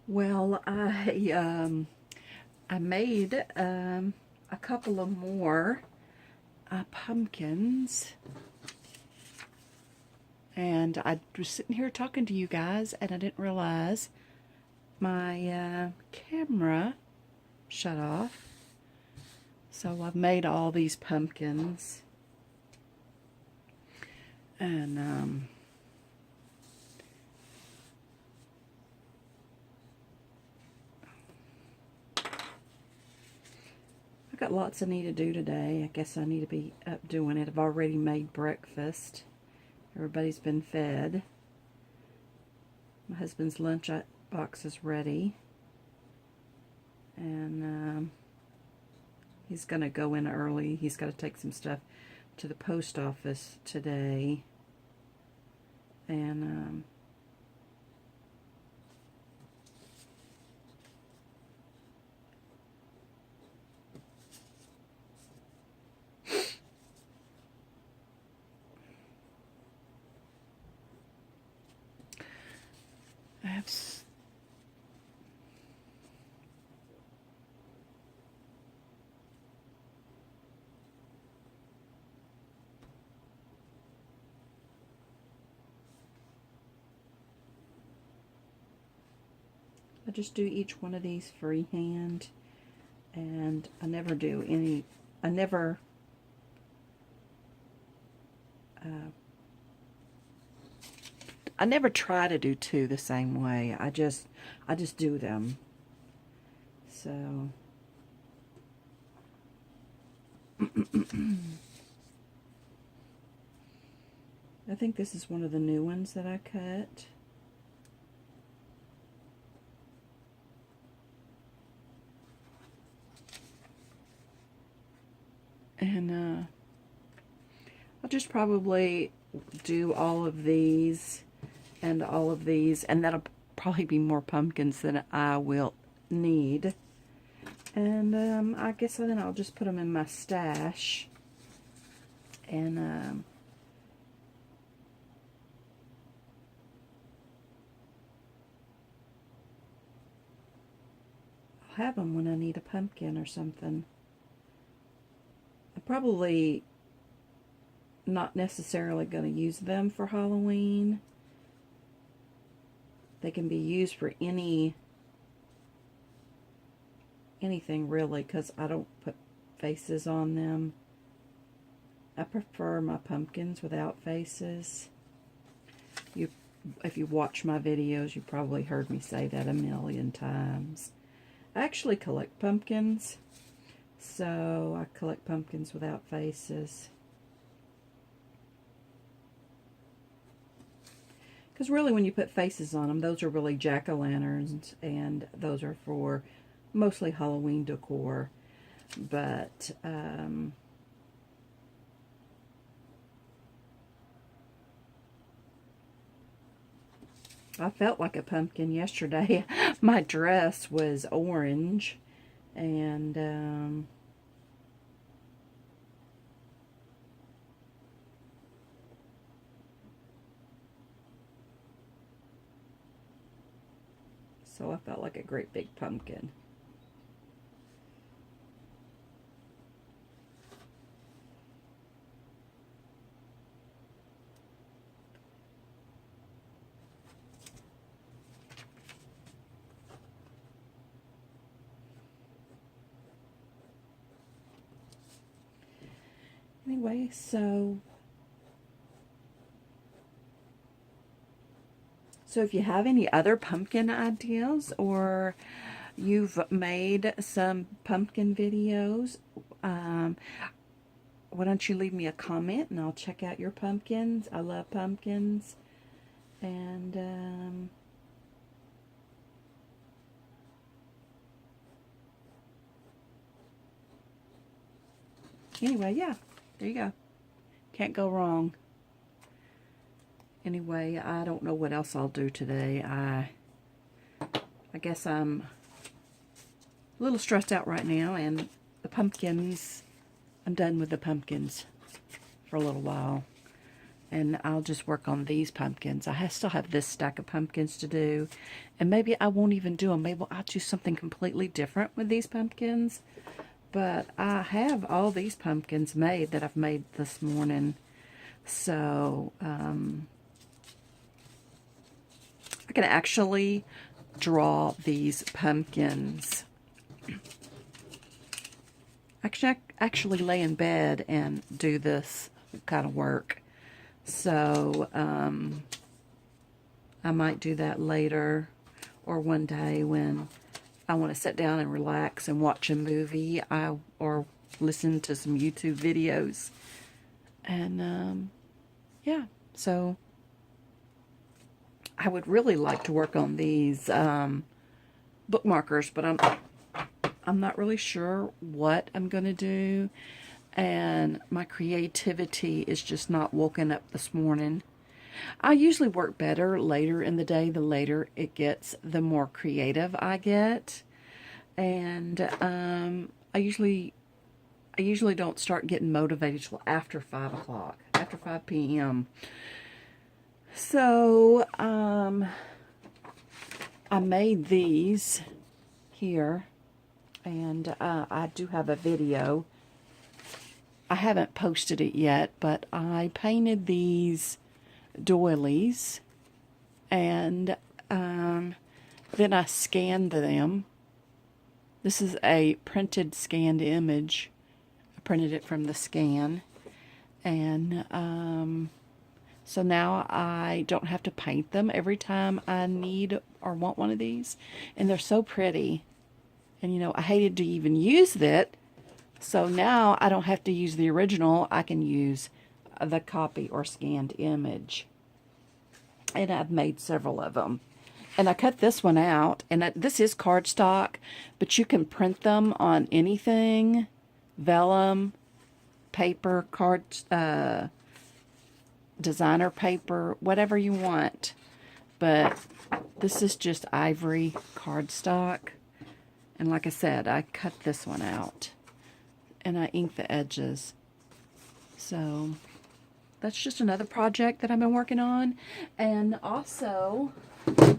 Well, I made a couple of more pumpkins, and I was sitting here talking to you guys, and I didn't realize my camera shut off. So I've made all these pumpkins, and I've got lots I need to do today. I guess I need to be up doing it. I've already made breakfast. Everybody's been fed. My husband's lunch box is ready. And he's going to go in early. He's got to take some stuff to the post office today. And I have I just do each one of these freehand, and I never do any, I never try to do two the same way. I just do them. So I think this is one of the new ones that I cut. And I'll just probably do all of these and all of these, and that'll probably be more pumpkins than I will need. And I guess then I'll just put them in my stash. And I'll have them when I need a pumpkin or something. I'm probably not necessarily going to use them for Halloween. They can be used for anything really, because I don't put faces on them. I prefer my pumpkins without faces. If you watch my videos, you probably heard me say that a million times. I actually collect pumpkins, so I collect pumpkins without faces. Because really, when you put faces on them, those are really jack-o'-lanterns, and those are for mostly Halloween decor. But I felt like a pumpkin yesterday. My dress was orange, and so I felt like a great big pumpkin. Anyway, so if you have any other pumpkin ideas, or you've made some pumpkin videos, why don't you leave me a comment and I'll check out your pumpkins. I love pumpkins. And anyway, yeah, there you go. Can't go wrong. Anyway, I don't know what else I'll do today. I guess I'm a little stressed out right now, and the pumpkins, I'm done with the pumpkins for a little while. And I'll just work on these pumpkins. Still have this stack of pumpkins to do. And maybe I won't even do them. Maybe I'll do something completely different with these pumpkins. But I have all these pumpkins made that I've made this morning. So, I can actually draw these pumpkins. Actually lay in bed and do this kind of work. So, I might do that later or one day when I want to sit down and relax and watch a movie or listen to some YouTube videos. And, yeah, so I would really like to work on these bookmarkers, but I'm not really sure what I'm going to do. And my creativity is just not woken up this morning. I usually work better later in the day. The later it gets, the more creative I get. And I usually don't start getting motivated till after 5 o'clock, after 5 p.m. So I made these here, and I do have a video. I haven't posted it yet, but I painted these doilies, and then I scanned them. This is a printed scanned image. I printed it from the scan, and so now I don't have to paint them every time I need or want one of these, and they're so pretty. And you know, I hated to even use it. So now I don't have to use the original. I can use the copy or scanned image. And I've made several of them. And I cut this one out. And this is cardstock, but you can print them on anything. Vellum, paper, designer paper, whatever you want. But this is just ivory cardstock. And like I said, I cut this one out. And I ink the edges. So that's just another project that I've been working on. And also,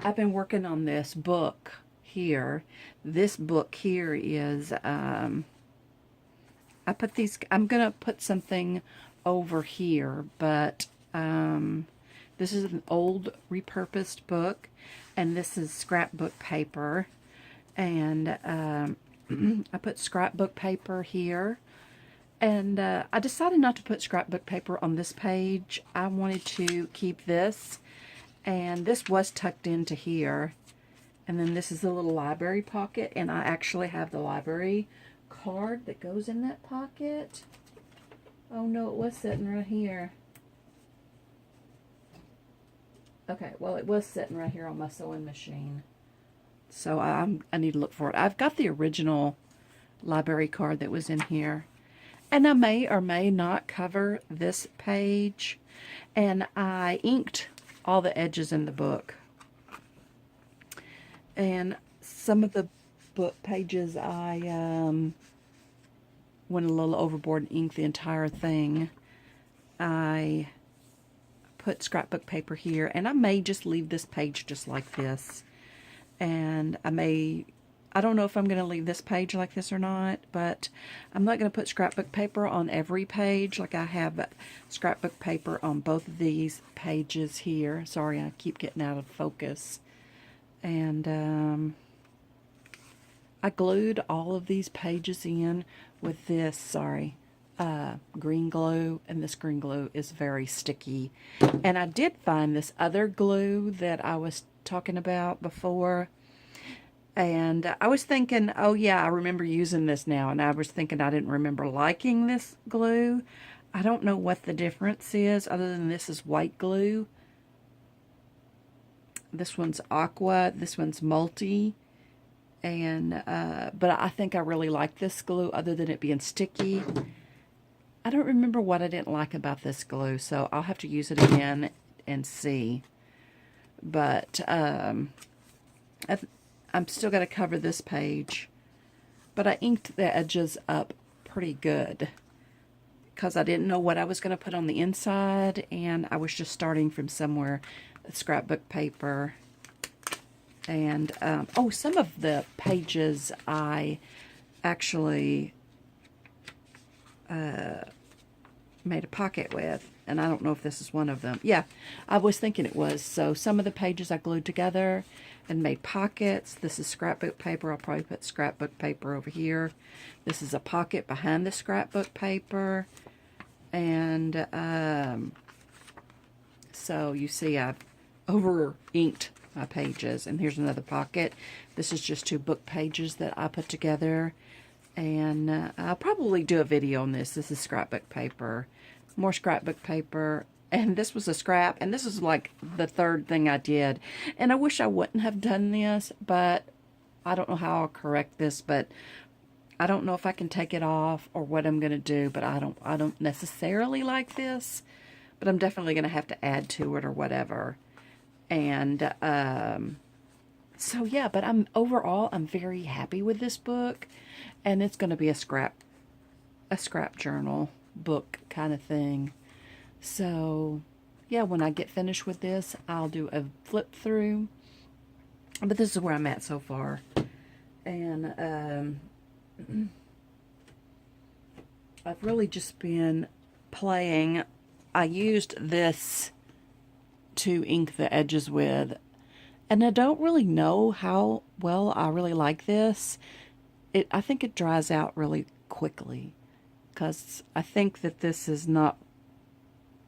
I've been working on this book here. This book here is, I'm going to put something over here, but this is an old repurposed book, and this is scrapbook paper. And I put scrapbook paper here, and I decided not to put scrapbook paper on this page. I wanted to keep this, and this was tucked into here. And then this is a little library pocket, and I actually have the library card that goes in that pocket. Oh no, it was sitting right here. Okay, well, it was sitting right here on my sewing machine. So I need to look for it. I've got the original library card that was in here. And I may or may not cover this page. And I inked all the edges in the book. And some of the book pages I went a little overboard and inked the entire thing. I put scrapbook paper here. And I may just leave this page just like this. And I don't know if I'm going to leave this page like this or not, but I'm not going to put scrapbook paper on every page. Like I have scrapbook paper on both of these pages here. Sorry, I keep getting out of focus. And I glued all of these pages in with this, green glue, and this green glue is very sticky. And I did find this other glue that I was talking about before, and I was thinking, oh yeah, I remember using this now, and I was thinking I didn't remember liking this glue. I don't know what the difference is other than this is white glue. This one's aqua, this one's multi, and but I think I really like this glue other than it being sticky. I don't remember what I didn't like about this glue, so I'll have to use it again and see. But I'm still going to cover this page. But I inked the edges up pretty good. because I didn't know what I was going to put on the inside, and I was just starting from somewhere. Scrapbook paper. And, oh, some of the pages I actually made a pocket with, and I don't know if this is one of them. Yeah, I was thinking it was. So some of the pages I glued together and made pockets. This is scrapbook paper. I'll probably put scrapbook paper over here. This is a pocket behind the scrapbook paper. And so you see I've over-inked my pages. And here's another pocket. This is just 2 book pages that I put together. And I'll probably do a video on this. This is scrapbook paper. More scrapbook paper. And this was a scrap. And this is like the 3rd thing I did. And I wish I wouldn't have done this. But I don't know how I'll correct this. But I don't know if I can take it off or what I'm going to do. But I don't necessarily like this. But I'm definitely going to have to add to it or whatever. And so yeah, but overall I'm very happy with this book, and it's going to be a scrap journal book kind of thing. So yeah, when I get finished with this, I'll do a flip through. But this is where I'm at so far, and I've really just been playing. I used this to ink the edges with, and I don't really know how well I really like this. I think it dries out really quickly, because I think that this is not,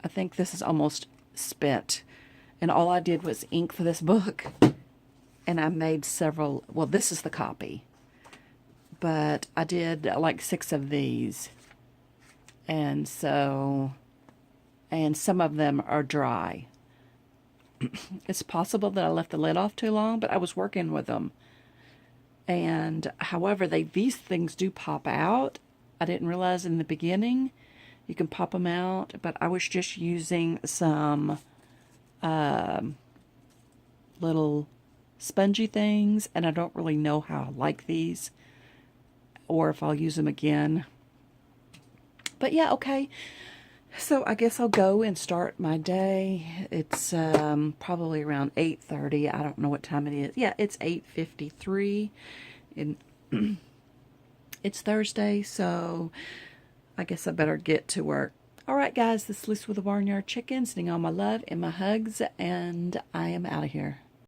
I think this is almost spent, and all I did was ink for this book, and I made several, well, this is the copy, but I did like 6 of these, and so, and some of them are dry. It's possible that I left the lid off too long, but I was working with them. And however, these things do pop out. I didn't realize in the beginning you can pop them out, but I was just using some little spongy things, and I don't really know how I like these or if I'll use them again. But yeah, okay. So I guess I'll go and start my day. It's probably around 8:30. I don't know what time it is. Yeah, it's 8:53. And it's Thursday, so I guess I better get to work. Alright guys, this is Lisa with the Barnyard Chicken, sending all my love and my hugs, and I am out of here.